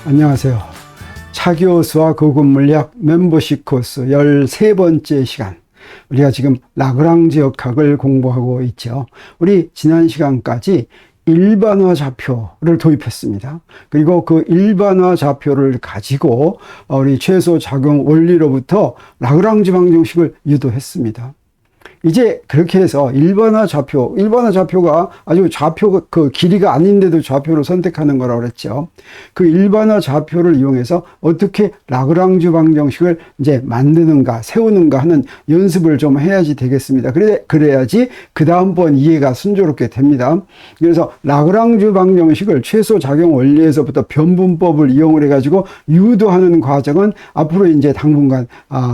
안녕하세요. 차교수와 고급물리학 멤버십 코스 13번째 시간. 우리가 지금 라그랑지 역학을 공부하고 있죠. 우리 지난 시간까지 일반화 좌표를 도입했습니다. 그리고 그 일반화 좌표를 가지고 우리 최소 작용 원리로부터 라그랑지 방정식을 유도했습니다. 이제 그렇게 해서 일반화 좌표가 아주 좌표 그 길이가 아닌데도 좌표를 선택하는 거라고 그랬죠. 그 일반화 좌표를 이용해서 어떻게 라그랑지 방정식을 이제 만드는가, 세우는가 하는 연습을 좀 해야지 되겠습니다. 그래야지 그 다음번 이해가 순조롭게 됩니다. 그래서 라그랑지 방정식을 최소 작용 원리에서부터 변분법을 이용을 해가지고 유도하는 과정은 앞으로 이제 당분간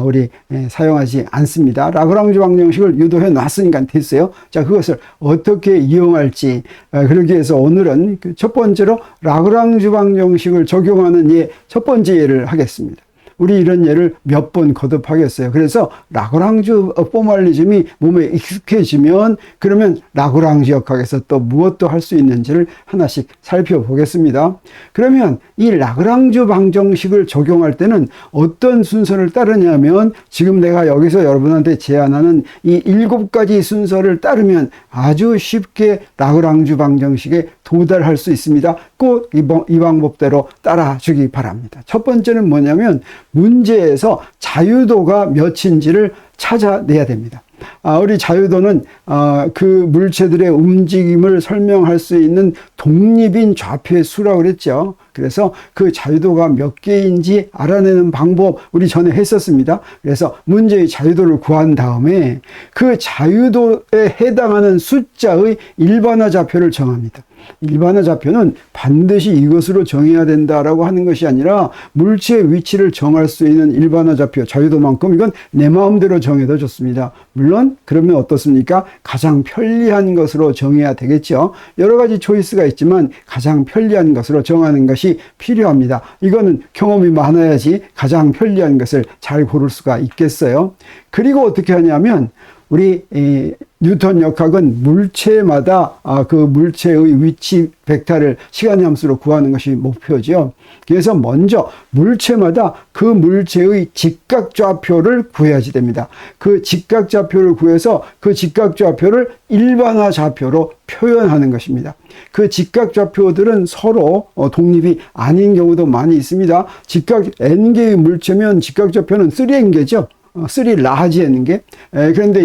우리 사용하지 않습니다. 라그랑지 방정식을 유도해 놨으니까 됐어요. 자, 그것을 어떻게 이용할지, 그러기 위해서 오늘은 첫 번째로 라그랑지 방정식을 적용하는 첫 번째 예를 하겠습니다. 우리 이런 예를 몇 번 거듭하겠어요. 그래서 라그랑지 포멀리즘이 몸에 익숙해지면 그러면 라그랑지 역학에서 또 무엇도 할 수 있는지를 하나씩 살펴보겠습니다. 그러면 이 라그랑지 방정식을 적용할 때는 어떤 순서를 따르냐면 지금 내가 여기서 여러분한테 제안하는 이 7가지 순서를 따르면 아주 쉽게 라그랑지 방정식에 도달할 수 있습니다. 꼭 이 방법대로 따라주기 바랍니다. 첫 번째는 뭐냐면 문제에서 자유도가 몇인지를 찾아내야 됩니다. 우리 자유도는 그 물체들의 움직임을 설명할 수 있는 독립인 좌표의 수라고 그랬죠. 그래서 그 자유도가 몇 개인지 알아내는 방법 우리 전에 했었습니다. 그래서 문제의 자유도를 구한 다음에 그 자유도에 해당하는 숫자의 일반화 좌표를 정합니다. 일반화 좌표는 반드시 이것으로 정해야 된다라고 하는 것이 아니라 물체의 위치를 정할 수 있는 일반화 좌표 자유도만큼 이건 내 마음대로 정해도 좋습니다. 물론 그러면 어떻습니까? 가장 편리한 것으로 정해야 되겠죠. 여러 가지 초이스가 있지만 가장 편리한 것으로 정하는 것이 필요합니다. 이거는 경험이 많아야지 가장 편리한 것을 잘 고를 수가 있겠어요. 그리고 어떻게 하냐면 우리 뉴턴 역학은 물체마다 그 물체의 위치 벡터를 시간의 함수로 구하는 것이 목표죠. 그래서 먼저 물체마다 그 물체의 직각좌표를 구해야지 됩니다. 그 직각좌표를 구해서 그 직각좌표를 일반화 좌표로 표현하는 것입니다. 그 직각좌표들은 서로 독립이 아닌 경우도 많이 있습니다. n개의 물체면 직각좌표는 3n개죠. 3 라지 n개. 그런데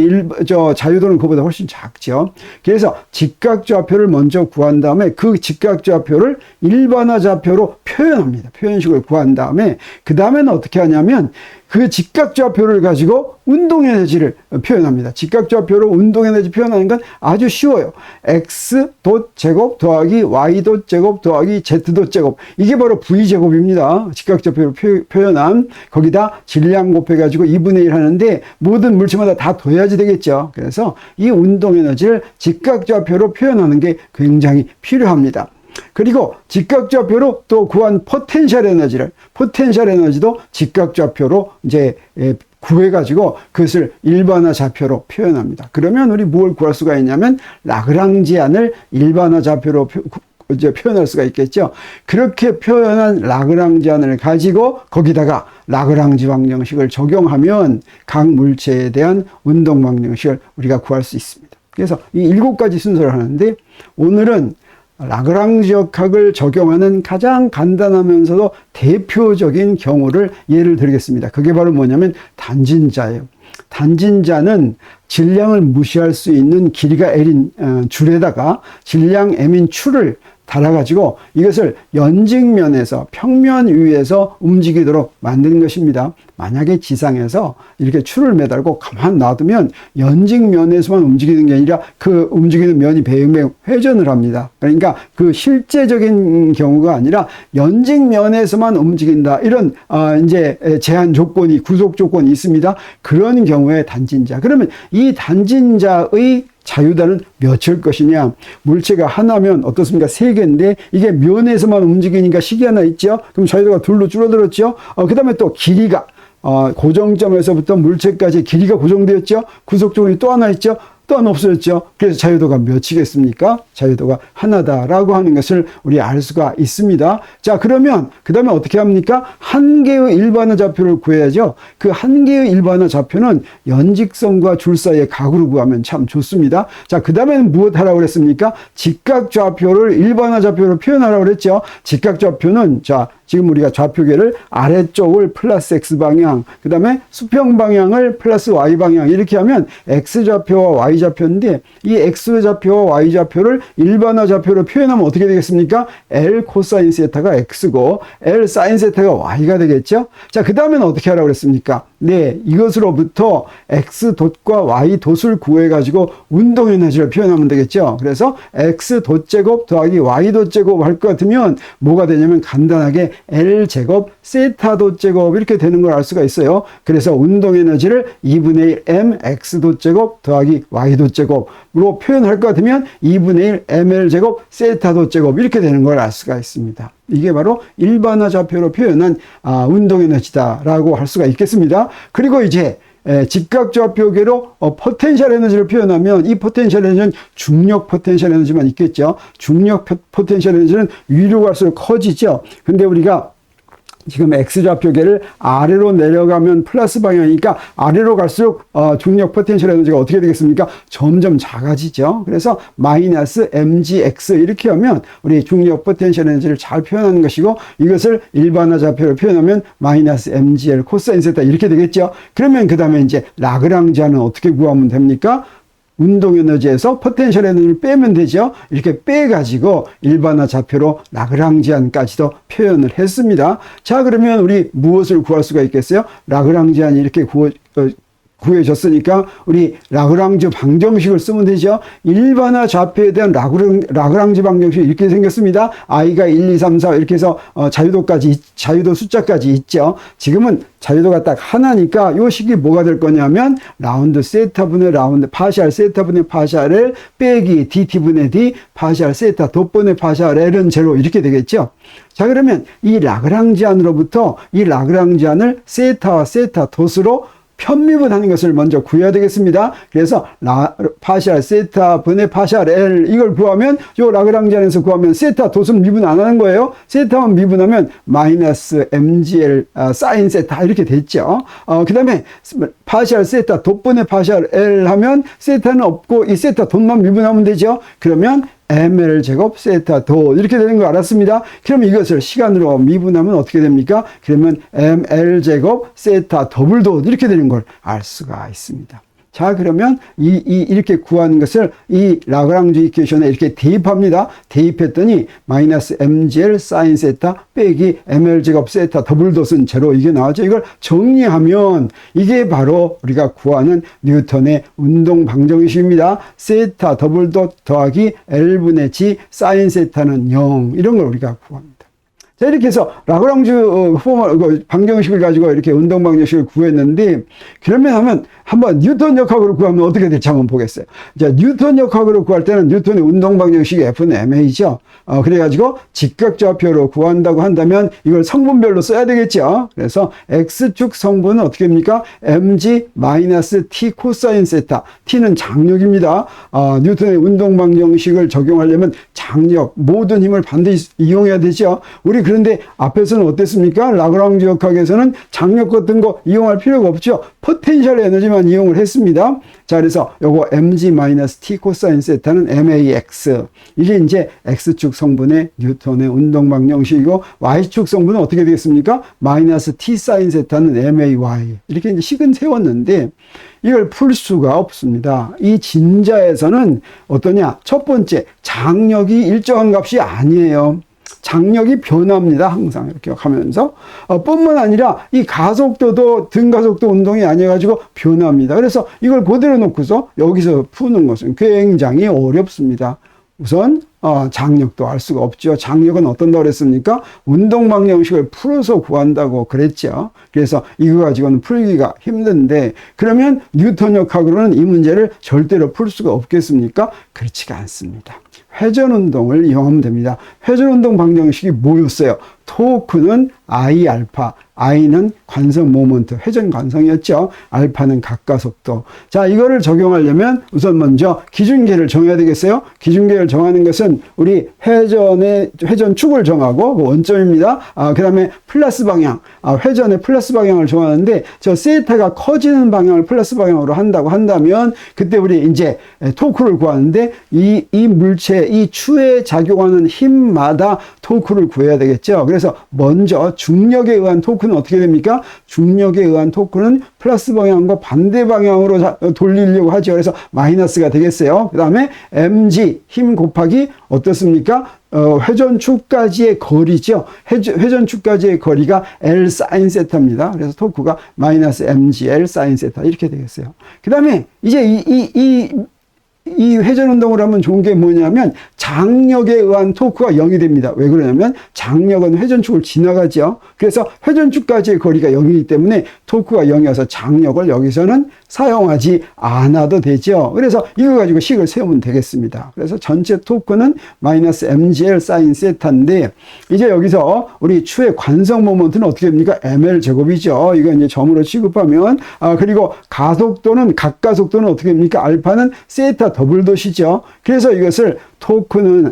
자유도는 그보다 훨씬 작죠. 그래서 직각좌표를 먼저 구한 다음에 그 직각좌표를 일반화 좌표로 표현합니다. 표현식을 구한 다음에 그 다음에는 어떻게 하냐면 그 직각좌표를 가지고 운동에너지를 표현합니다. 직각좌표로 운동에너지 표현하는 건 아주 쉬워요. x.제곱 더하기 y.제곱 더하기 z.제곱. 이게 바로 v제곱입니다. 직각좌표로 표현한 거기다 질량 곱해가지고 2분의 1 하는데 모든 물체마다 다 둬야지 되겠죠. 그래서 이 운동에너지를 직각좌표로 표현하는 게 굉장히 필요합니다. 그리고 직각좌표로 또 구한 포텐셜 에너지도 직각좌표로 이제 구해가지고 그것을 일반화 좌표로 표현합니다. 그러면 우리 뭘 구할 수가 있냐면 라그랑지안을 일반화 좌표로 이제 표현할 수가 있겠죠. 그렇게 표현한 라그랑지안을 가지고 거기다가 라그랑지 방정식을 적용하면 각 물체에 대한 운동 방정식을 우리가 구할 수 있습니다. 그래서 이 7가지 순서를 하는데 오늘은 라그랑지 역학을 적용하는 가장 간단하면서도 대표적인 경우를 예를 들겠습니다. 그게 바로 뭐냐면 단진자예요. 단진자는 질량을 무시할 수 있는 길이가 L인 줄에다가 질량 M인 추를 달아가지고 이것을 연직면에서 평면 위에서 움직이도록 만드는 것입니다. 만약에 지상에서 이렇게 추를 매달고 가만 놔두면 연직면에서만 움직이는 게 아니라 그 움직이는 면이 뱅뱅 회전을 합니다. 그러니까 그 실제적인 경우가 아니라 연직면에서만 움직인다. 이런 이제 제한 조건이 구속 조건이 있습니다. 그런 경우에 단진자. 그러면 이 단진자의 자유도는 몇일 것이냐? 물체가 하나면 어떻습니까? 3개인데 이게 면에서만 움직이니까 식이 하나 있죠? 그럼 자유도가 2로 줄어들었죠? 그 다음에 또 길이가 고정점에서부터 물체까지 길이가 고정되었죠? 구속 조건이 또 하나 있죠? 또한 없어졌죠. 그래서 자유도가 몇이겠습니까? 자유도가 하나다라고 하는 것을 우리 알 수가 있습니다. 자, 그러면 그 다음에 어떻게 합니까? 한 개의 일반화 좌표를 구해야죠. 그 한 개의 일반화 좌표는 연직선과 줄 사이의 각으로 구하면 참 좋습니다. 자, 그 다음에는 무엇 하라고 그랬습니까? 직각 좌표를 일반화 좌표로 표현하라고 그랬죠. 직각 좌표는 자, 지금 우리가 좌표계를 아래쪽을 플러스 X방향, 그 다음에 수평 방향을 플러스 Y방향 이렇게 하면 X좌표와 Y좌표인데 이 X좌표와 Y좌표를 일반화 좌표로 표현하면 어떻게 되겠습니까? L 코사인 세타가 X고 L 사인 세타가 Y가 되겠죠? 자, 그 다음에는 어떻게 하라고 그랬습니까? 네, 이것으로부터 X 돛과 Y 돛을 구해가지고 운동 에너지를 표현하면 되겠죠? 그래서 X 돛 제곱 더하기 Y 돛 제곱 할 것 같으면 뭐가 되냐면 간단하게 L 제곱 세타 돛 제곱 이렇게 되는 걸 알 수가 있어요. 그래서 운동 에너지를 2분의 1 m x 돛 제곱 더하기 y 돛 제곱으로 표현할 것 같으면 2분의 1 ml 제곱 세타 돛 제곱 이렇게 되는 걸 알 수가 있습니다. 이게 바로 일반화 좌표로 표현한 운동 에너지다라고 할 수가 있겠습니다. 그리고 이제 직각 좌표계로 포텐셜 에너지를 표현하면 이 포텐셜 에너지는 중력 포텐셜 에너지만 있겠죠. 중력 포텐셜 에너지는 위로 갈수록 커지죠. 근데 우리가 지금 X좌표계를 아래로 내려가면 플러스 방향이니까 아래로 갈수록 중력 포텐셜 에너지가 어떻게 되겠습니까? 점점 작아지죠. 그래서 마이너스 mgx 이렇게 하면 우리 중력 포텐셜 에너지를 잘 표현하는 것이고 이것을 일반화 좌표로 표현하면 마이너스 mgl 코사인 세타 이렇게 되겠죠. 그러면 그 다음에 이제 라그랑지안은 어떻게 구하면 됩니까? 운동 에너지에서 포텐셜 에너지를 빼면 되죠. 이렇게 빼가지고 일반화 좌표로 라그랑지안까지도 표현을 했습니다. 자, 그러면 우리 무엇을 구할 수가 있겠어요? 라그랑지안이 이렇게 구해졌으니까 우리 라그랑지 방정식을 쓰면 되죠. 일반화 좌표에 대한 라그랑지 방정식이 이렇게 생겼습니다. i가 1, 2, 3, 4 이렇게 해서 자유도 숫자까지 있죠. 지금은 자유도가 딱 하나니까 이 식이 뭐가 될 거냐면 라운드 세타분의 라운드 파샬 세타분의 파샬 L 빼기 dt분의 d 파샬 세타 덧분의 파샬 L은 제로 이렇게 되겠죠. 자, 그러면 이 라그랑지안으로부터 이 라그랑지안을 세타와 세타 덧으로 편미분 하는 것을 먼저 구해야 되겠습니다. 그래서 파샬 세타 분의 파샬 L 이걸 구하면 요 라그랑지안에서 구하면 세타 돛은 미분 안 하는 거예요. 세타만 미분하면 마이너스 mgl 사인 세타 이렇게 됐죠. 그 다음에 파샬 세타 돛분의 파샬 L 하면 세타는 없고 이 세타 돛만 미분하면 되죠. 그러면 ml 제곱 세타 도 이렇게 되는 거 알았습니다. 그럼 이것을 시간으로 미분하면 어떻게 됩니까? 그러면 ml 제곱 세타 더블 도 이렇게 되는 걸 알 수가 있습니다. 자, 그러면 이렇게 구하는 것을 이 라그랑지 이퀘이션에 이렇게 대입합니다. 대입했더니 마이너스 mgl 사인 세타 빼기 ml 제곱 세타 더블 돛은 제로 이게 나왔죠. 이걸 정리하면 이게 바로 우리가 구하는 뉴턴의 운동 방정식입니다. 세타 더블 돛 더하기 L분의 G 사인 세타는 0 이런 걸 우리가 구합니다. 자, 이렇게 해서 라그랑지 방정식을 가지고 이렇게 운동 방정식을 구했는데 그러면 한번 뉴턴 역학으로 구하면 어떻게 될지 한번 보겠어요. 자, 뉴턴 역학으로 구할 때는 뉴턴의 운동 방정식이 F는 MA죠. 그래가지고 직각좌표로 구한다고 한다면 이걸 성분별로 써야 되겠죠. 그래서 X축 성분은 어떻게 합니까? mg-t 코사인 세타. t는 장력입니다. 뉴턴의 운동 방정식을 적용하려면 장력, 모든 힘을 반드시 이용해야 되죠. 우리 그런데 앞에서는 어땠습니까? 라그랑지 역학에서는 장력 같은 거 이용할 필요가 없죠. 포텐셜 에너지만 이용을 했습니다. 자, 그래서 요거 mg-t 코사인 세타는 max. 이게 이제 x축 성분의 뉴턴의 운동 방정식이고 y축 성분은 어떻게 되겠습니까? 마이너스 t 사인 세타는 may. 이렇게 이제 식은 세웠는데 이걸 풀 수가 없습니다. 이 진자에서는 어떠냐? 첫 번째, 장력이 일정한 값이 아니에요. 장력이 변합니다. 항상 이렇게 하면서 뿐만 아니라 이 가속도도 등가속도 운동이 아니어가지고 변합니다. 그래서 이걸 그대로 놓고서 여기서 푸는 것은 굉장히 어렵습니다. 우선 장력도 알 수가 없죠. 장력은 어떤다고 그랬습니까? 운동 방정식을 풀어서 구한다고 그랬죠. 그래서 이거 가지고는 풀기가 힘든데 그러면 뉴턴 역학으로는 이 문제를 절대로 풀 수가 없겠습니까? 그렇지가 않습니다. 회전운동을 이용하면 됩니다. 회전운동 방정식이 뭐였어요? 토크는 I 알파, I는 관성 모먼트, 회전 관성이었죠. 알파는 각가속도. 자, 이거를 적용하려면 우선 먼저 기준계를 정해야 되겠어요. 기준계를 정하는 것은 우리 회전축을 정하고 그 원점입니다. 그 다음에 플러스 방향, 회전의 플러스 방향을 정하는데 저 세타가 커지는 방향을 플러스 방향으로 한다고 한다면 그때 우리 이제 토크를 구하는데 이 물체, 이 추에 작용하는 힘마다 토크를 구해야 되겠죠. 그래서 먼저 중력에 의한 토크는 어떻게 됩니까? 중력에 의한 토크는 플러스 방향과 반대 방향으로 돌리려고 하죠. 그래서 마이너스가 되겠어요. 그 다음에 mg 힘 곱하기 어떻습니까? 회전축까지의 거리죠. 회전축까지의 거리가 L 사인 세타입니다. 그래서 토크가 마이너스 mgL 사인 세타 이렇게 되겠어요. 그 다음에 이제 이 회전운동을 하면 좋은 게 뭐냐면 장력에 의한 토크가 0이 됩니다. 왜 그러냐면 장력은 회전축을 지나가죠. 그래서 회전축까지의 거리가 0이기 때문에 토크가 0이어서 장력을 여기서는 사용하지 않아도 되죠. 그래서 이거 가지고 식을 세우면 되겠습니다. 그래서 전체 토크는 마이너스 mgl 사인 세타인데 이제 여기서 우리 추의 관성 모먼트는 어떻게 됩니까? ml 제곱이죠. 이거 이제 점으로 취급하면 그리고 가속도는 각가속도는 어떻게 됩니까? 알파는 세타 더블도시죠. 그래서 이것을 토크는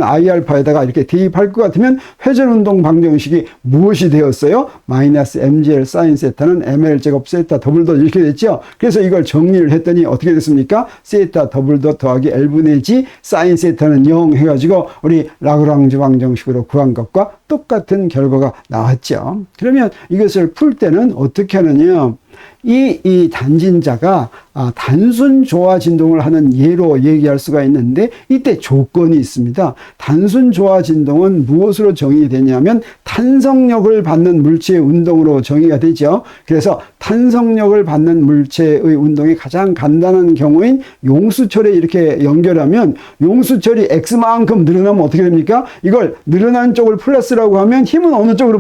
I알파에다가 이렇게 대입할 것 같으면 회전운동 방정식이 무엇이 되었어요? 마이너스 mgl 사인 세타는 ml 제곱 세타 더블덧 이렇게 됐죠. 그래서 이걸 정리를 했더니 어떻게 됐습니까? 세타 더블덧 더하기 L분의 G 사인 세타는 0 해가지고 우리 라그랑주 방정식으로 구한 것과 똑같은 결과가 나왔죠. 그러면 이것을 풀 때는 어떻게 하느냐? 이 단진자가 단순 조화 진동을 하는 예로 얘기할 수가 있는데 이때 조건이 있습니다. 단순 조화 진동은 무엇으로 정의되냐면 탄성력을 받는 물체의 운동으로 정의가 되죠. 그래서 탄성력을 받는 물체의 운동이 가장 간단한 경우인 용수철에 이렇게 연결하면 용수철이 X만큼 늘어나면 어떻게 됩니까? 이걸 늘어난 쪽을 플러스라고 하면 힘은 어느 쪽으로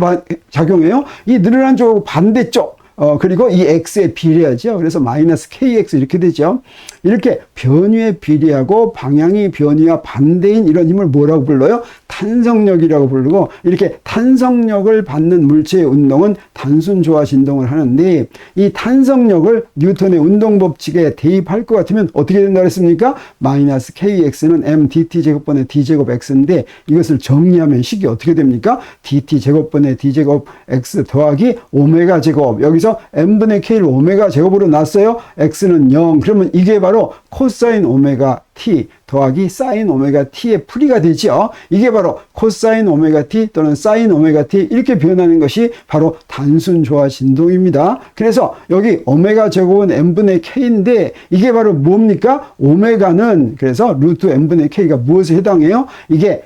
작용해요? 이 늘어난 쪽하고 반대쪽 그리고 이 x에 비례하죠. 그래서 마이너스 kx 이렇게 되죠. 이렇게 변위에 비례하고 방향이 변위와 반대인 이런 힘을 뭐라고 불러요? 탄성력이라고 부르고 이렇게 탄성력을 받는 물체의 운동은 단순 조화 진동을 하는데 이 탄성력을 뉴턴의 운동 법칙에 대입할 것 같으면 어떻게 된다고 했습니까? 마이너스 kx는 m dt 제곱분의 d 제곱 x인데 이것을 정리하면 식이 어떻게 됩니까? dt 제곱분의 d 제곱 x 더하기 오메가 제곱 여기서 m분의 k를 오메가 제곱으로 놨어요. x는 0. 그러면 이게 바로 코사인 오메가 t 더하기 사인 오메가 t의 풀이가 되죠. 이게 바로 코사인 오메가 t 또는 사인 오메가 t 이렇게 표현하는 것이 바로 단순 조화 진동입니다. 그래서 여기 오메가 제곱은 m분의 k인데 이게 바로 뭡니까? 오메가는 그래서 루트 m분의 k가 무엇에 해당해요? 이게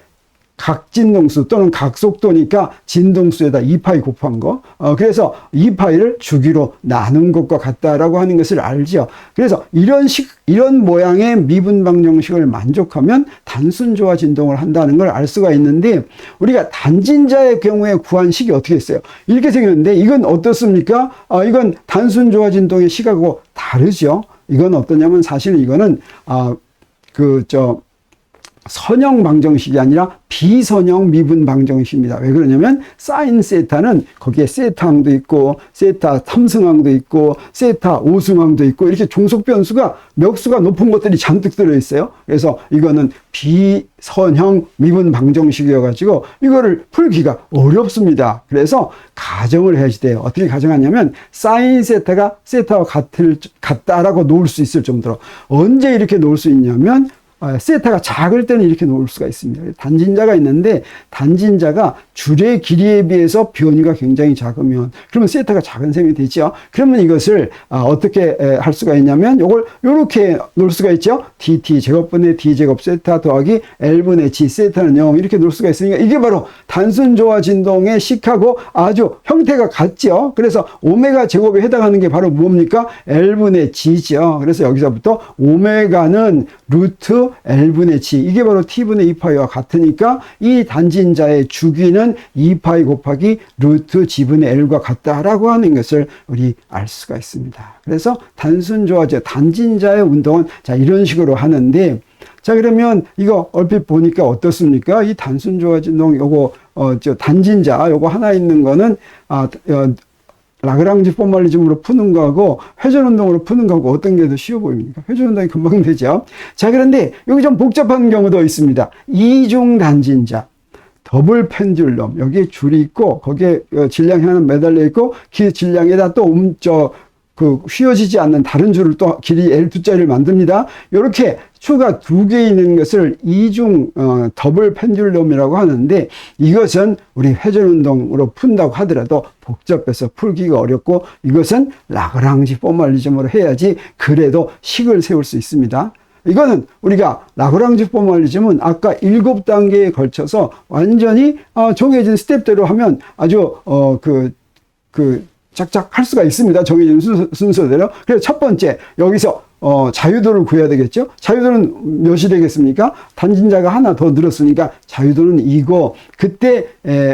각진동수 또는 각속도니까 진동수에다 2파이 곱한 거. 그래서 2파이를 주기로 나눈 것과 같다라고 하는 것을 알죠. 그래서 이런 모양의 미분 방정식을 만족하면 단순 조화 진동을 한다는 걸 알 수가 있는데 우리가 단진자의 경우에 구한 식이 어떻게 했어요? 이렇게 생겼는데 이건 어떻습니까? 이건 단순 조화 진동의 식하고 다르죠. 이건 어떠냐면 사실 이거는 선형 방정식이 아니라 비선형 미분 방정식입니다. 왜 그러냐면 사인 세타는 거기에 세타항도 있고 세타 3승항도 있고 세타 5승항도 있고 이렇게 종속 변수가 멱수가 높은 것들이 잔뜩 들어있어요. 그래서 이거는 비선형 미분 방정식이어 가지고 이거를 풀기가 어렵습니다. 그래서 가정을 해야지 돼요. 어떻게 가정하냐면 사인 세타가 세타와 같다라고 놓을 수 있을 정도로 언제 이렇게 놓을 수 있냐면 세타가 작을 때는 이렇게 놓을 수가 있습니다. 단진자가 있는데 단진자가 줄의 길이에 비해서 변이가 굉장히 작으면 그러면 세타가 작은 셈이 되죠. 그러면 이것을 어떻게 할 수가 있냐면 이걸 이렇게 놓을 수가 있죠. dt 제곱분의 d 제곱 세타 더하기 l분의 g 세타는 0 이렇게 놓을 수가 있으니까 이게 바로 단순 조화 진동의 식하고 아주 형태가 같죠. 그래서 오메가 제곱에 해당하는 게 바로 뭡니까? l분의 g죠. 그래서 여기서부터 오메가는 루트 L분의 G 이게 바로 T분의 2파이와 같으니까 이 단진자의 주기는 2파이 곱하기 루트 G분의 L과 같다라고 하는 것을 우리 알 수가 있습니다. 그래서 단순 조화제 단진자의 운동은 자 이런 식으로 하는데 자, 그러면 이거 얼핏 보니까 어떻습니까? 이 단순 조화진동 요거 단진자 요거 하나 있는 거는 라그랑지 포멀리즘으로 푸는 거하고 회전운동으로 푸는 거하고 어떤 게 더 쉬워 보입니까? 회전운동이 금방 되죠. 자, 그런데 여기 좀 복잡한 경우도 있습니다. 이중 단진자, 더블 펜듈럼, 여기에 줄이 있고 거기에 질량이 하나 매달려 있고 그 질량에다 또 휘어지지 않는 다른 줄을 또 길이 L2짜리를 만듭니다. 이렇게 추가 2개 있는 것을 이중 더블 펜듈럼이라고 하는데, 이것은 우리 회전운동으로 푼다고 하더라도 복잡해서 풀기가 어렵고, 이것은 라그랑지 포멀리즘으로 해야지 그래도 식을 세울 수 있습니다. 이거는 우리가 라그랑지 포멀리즘은 아까 7단계에 걸쳐서 완전히 정해진 스텝대로 하면 아주 짝짝 할 수가 있습니다. 정해진 순서대로. 그래서 첫 번째, 여기서 자유도를 구해야 되겠죠? 자유도는 몇이 되겠습니까? 단진자가 하나 더 늘었으니까 자유도는 2고, 그때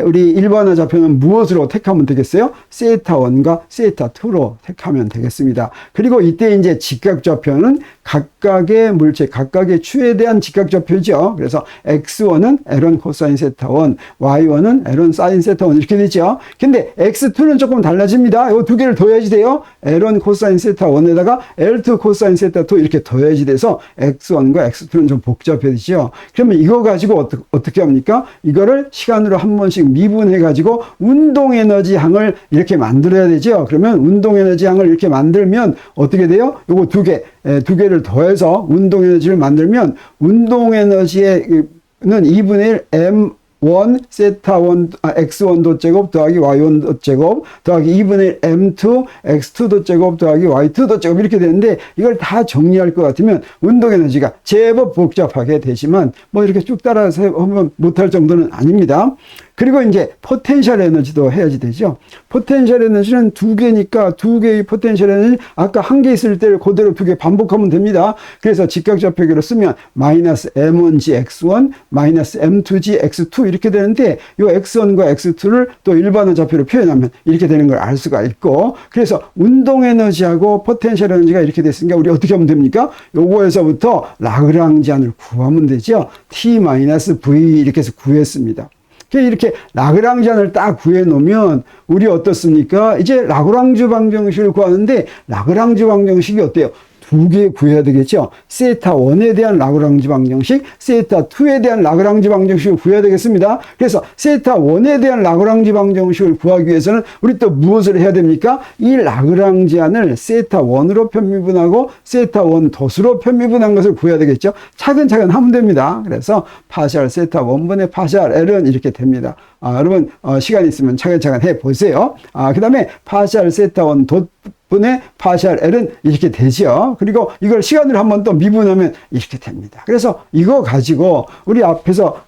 우리 일반화 좌표는 무엇으로 택하면 되겠어요? 세타 1과 세타 2로 택하면 되겠습니다. 그리고 이때 이제 직각 좌표는 각각의 물체, 각각의 추에 대한 직각 좌표죠. 그래서 x1은 L1 코사인 세타 1, y1은 L1 사인 세타 1 이렇게 되죠. 근데 x2는 조금 달라집니다. 이 두 개를 더해야지 돼요. L1 코사인 세타 1에다가 L2 코사인 세타 2 이렇게 더해야지 돼서 x1과 x2는 좀 복잡해지죠. 그러면 이거 가지고 어떻게 합니까? 이거를 시간으로 한 번씩 미분해 가지고 운동 에너지 항을 이렇게 만들어야 되죠. 그러면 운동 에너지 항을 이렇게 만들면 어떻게 돼요? 요거 두 개를 더해서 운동 에너지를 만들면 운동 에너지는 2분의 1 M1 세타 1 x1 덧제곱 더하기 y1 덧제곱 더하기 2분의 1 M2 x2 덧제곱 더하기 y2 덧제곱 이렇게 되는데, 이걸 다 정리할 것 같으면 운동 에너지가 제법 복잡하게 되지만 뭐 이렇게 쭉 따라서 하면 못할 정도는 아닙니다. 그리고 이제 포텐셜 에너지도 해야지 되죠. 포텐셜 에너지는 2개니까 2개의 포텐셜 에너지, 아까 1개 있을 때를 그대로 2개 반복하면 됩니다. 그래서 직각좌표기로 쓰면 마이너스 M1G X1 마이너스 M2G X2 이렇게 되는데, 이 X1과 X2를 또 일반화 좌표로 표현하면 이렇게 되는 걸 알 수가 있고, 그래서 운동 에너지하고 포텐셜 에너지가 이렇게 됐으니까 우리 어떻게 하면 됩니까? 요거에서부터 라그랑지안을 구하면 되죠. T-V 이렇게 해서 구했습니다. 이렇게 라그랑지안을 딱 구해 놓으면 우리 어떻습니까? 이제 라그랑주 방정식을 구하는데, 라그랑주 방정식이 어때요? 2개 구해야 되겠죠. 세타 1에 대한 라그랑지 방정식, 세타 2에 대한 라그랑지 방정식을 구해야 되겠습니다. 그래서 세타 1에 대한 라그랑지 방정식을 구하기 위해서는 우리 또 무엇을 해야 됩니까? 이 라그랑지안을 세타 1으로 편미분하고 세타 1 덧으로 편미분한 것을 구해야 되겠죠. 차근차근 하면 됩니다. 그래서 파샬 세타 1분의 파샬 L은 이렇게 됩니다. 여러분 시간 있으면 차근차근 해보세요. 그 다음에 파샬 세타 1 덧분의 파샬 L은 이렇게 되죠. 그리고 이걸 시간으로 한번 또 미분하면 이렇게 됩니다. 그래서 이거 가지고 우리 앞에서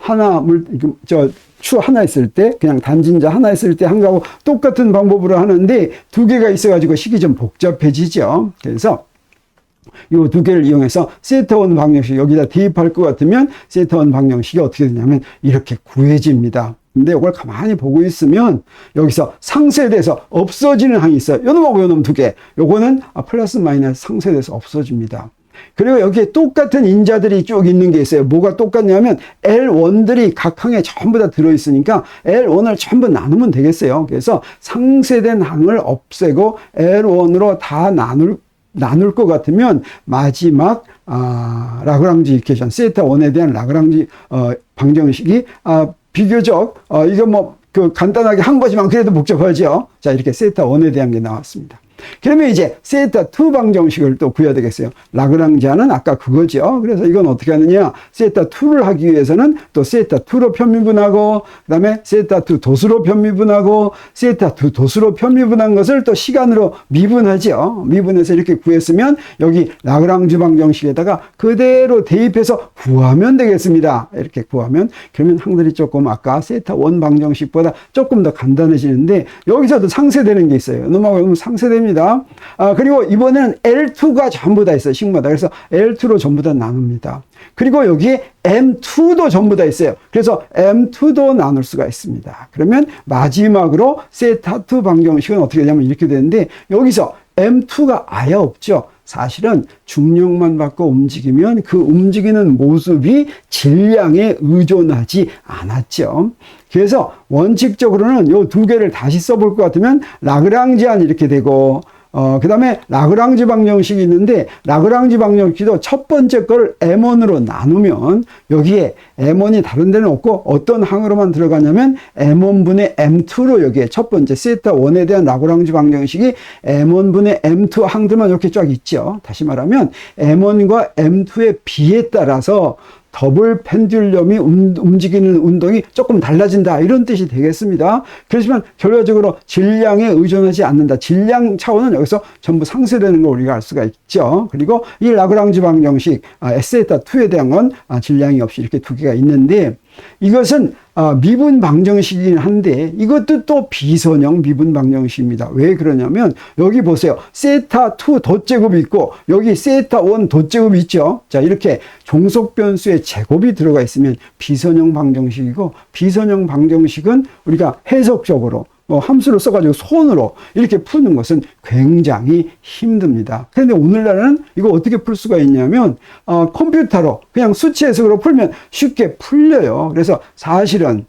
추 하나 있을 때, 그냥 단진자 하나 있을 때 한 거하고 똑같은 방법으로 하는데 2개가 있어가지고 식이 좀 복잡해지죠. 그래서 이 2개를 이용해서 세타 1 방정식 여기다 대입할 것 같으면 세타 1 방정식이 어떻게 되냐면 이렇게 구해집니다. 근데 이걸 가만히 보고 있으면 여기서 상쇄돼서 없어지는 항이 있어요. 요놈하고 요놈 2개. 요거는 플러스 마이너스 상쇄돼서 없어집니다. 그리고 여기에 똑같은 인자들이 쭉 있는 게 있어요. 뭐가 똑같냐면 L1들이 각 항에 전부 다 들어있으니까 L1을 전부 나누면 되겠어요. 그래서 상쇄된 항을 없애고 L1으로 다 나눌 것 같으면 마지막 라그랑지 이퀘이션 세타 1에 대한 라그랑지 방정식이 비교적 이거 간단하게 한 거지만 그래도 복잡하죠. 자, 이렇게 세타 1에 대한 게 나왔습니다. 그러면 이제 세타 2 방정식을 또 구해야 되겠어요. 라그랑지안은 아까 그거죠. 그래서 이건 어떻게 하느냐, 세타 2를 하기 위해서는 또 세타 2로 편미분하고, 그 다음에 세타 2 덧으로 편미분하고, 세타 2 덧으로 편미분한 것을 또 시간으로 미분하죠. 미분해서 이렇게 구했으면 여기 라그랑지 방정식에다가 그대로 대입해서 구하면 되겠습니다. 이렇게 구하면, 그러면 항들이 조금 아까 세타 1 방정식보다 조금 더 간단해지는데, 여기서도 상쇄되는 게 있어요. 너무 상쇄됩니다. 그리고 이번에는 L2가 전부 다 있어요. 식마다. 그래서 L2로 전부 다 나눕니다. 그리고 여기에 M2도 전부 다 있어요. 그래서 M2도 나눌 수가 있습니다. 그러면 마지막으로 세타 2 방정식은 어떻게 되냐면 이렇게 되는데, 여기서 M2가 아예 없죠. 사실은 중력만 받고 움직이면 그 움직이는 모습이 질량에 의존하지 않았죠. 그래서 원칙적으로는 이 두 개를 다시 써볼 것 같으면 라그랑지안 이렇게 되고, 그 다음에 라그랑지 방정식이 있는데, 라그랑지 방정식도 첫 번째 거를 M1으로 나누면 여기에 M1이 다른 데는 없고 어떤 항으로만 들어가냐면 M1분의 M2로, 여기에 첫 번째 세타 1에 대한 라그랑지 방정식이 M1분의 M2 항들만 이렇게 쫙 있죠. 다시 말하면 M1과 M2의 비에 따라서 더블 펜듈럼이 움직이는 운동이 조금 달라진다, 이런 뜻이 되겠습니다. 그렇지만 결과적으로 질량에 의존하지 않는다. 질량 차원은 여기서 전부 상쇄되는 걸 우리가 알 수가 있죠. 그리고 이 라그랑지 방정식 S에타2에 대한 건 질량이 없이 이렇게 두 개가 있는데, 이것은 미분 방정식이긴 한데 이것도 또 비선형 미분 방정식입니다. 왜 그러냐면 여기 보세요. 세타2 덧제곱이 있고 여기 세타1 덧제곱이 있죠. 자, 이렇게 종속 변수의 제곱이 들어가 있으면 비선형 방정식이고, 비선형 방정식은 우리가 해석적으로 함수를 써가지고 손으로 이렇게 푸는 것은 굉장히 힘듭니다. 그런데 오늘날은 이거 어떻게 풀 수가 있냐면 컴퓨터로 그냥 수치 해석으로 풀면 쉽게 풀려요. 그래서 사실은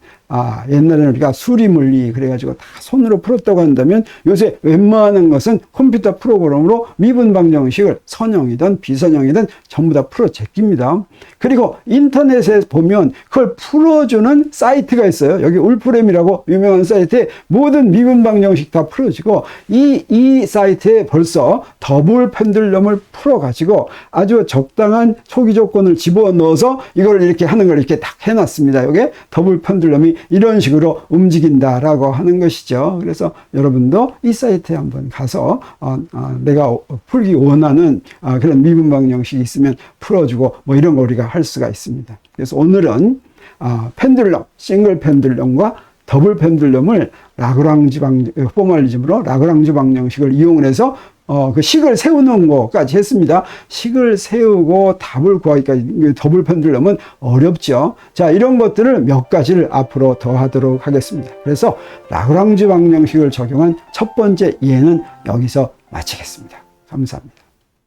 옛날에는 우리가 수리물리 그래가지고 다 손으로 풀었다고 한다면 요새 웬만한 것은 컴퓨터 프로그램으로 미분 방정식을 선형이든 비선형이든 전부 다 풀어 제낍니다. 그리고 인터넷에 보면 그걸 풀어주는 사이트가 있어요. 여기 울프렘이라고 유명한 사이트에 모든 미분 방정식 다 풀어지고, 이 사이트에 벌써 더블 펜듈럼을 풀어가지고 아주 적당한 초기 조건을 집어넣어서 이걸 이렇게 하는 걸 이렇게 딱 해놨습니다. 여기 더블 펜듈럼이 이런 식으로 움직인다라고 하는 것이죠. 그래서 여러분도 이 사이트에 한번 가서 내가 풀기 원하는 그런 미분 방정식이 있으면 풀어주고 뭐 이런 거 우리가 할 수가 있습니다. 그래서 오늘은 펜듈럼, 싱글 펜듈럼과 더블 펜듈럼을 라그랑지 포멀리즘으로 라그랑지 방정식을 이용을 해서 그 식을 세우는 것까지 했습니다. 식을 세우고 답을 구하기까지 더블 펜듈럼은 어렵죠. 자, 이런 것들을 몇 가지를 앞으로 더 하도록 하겠습니다. 그래서 라그랑지 방정식을 적용한 첫 번째 예는 여기서 마치겠습니다. 감사합니다.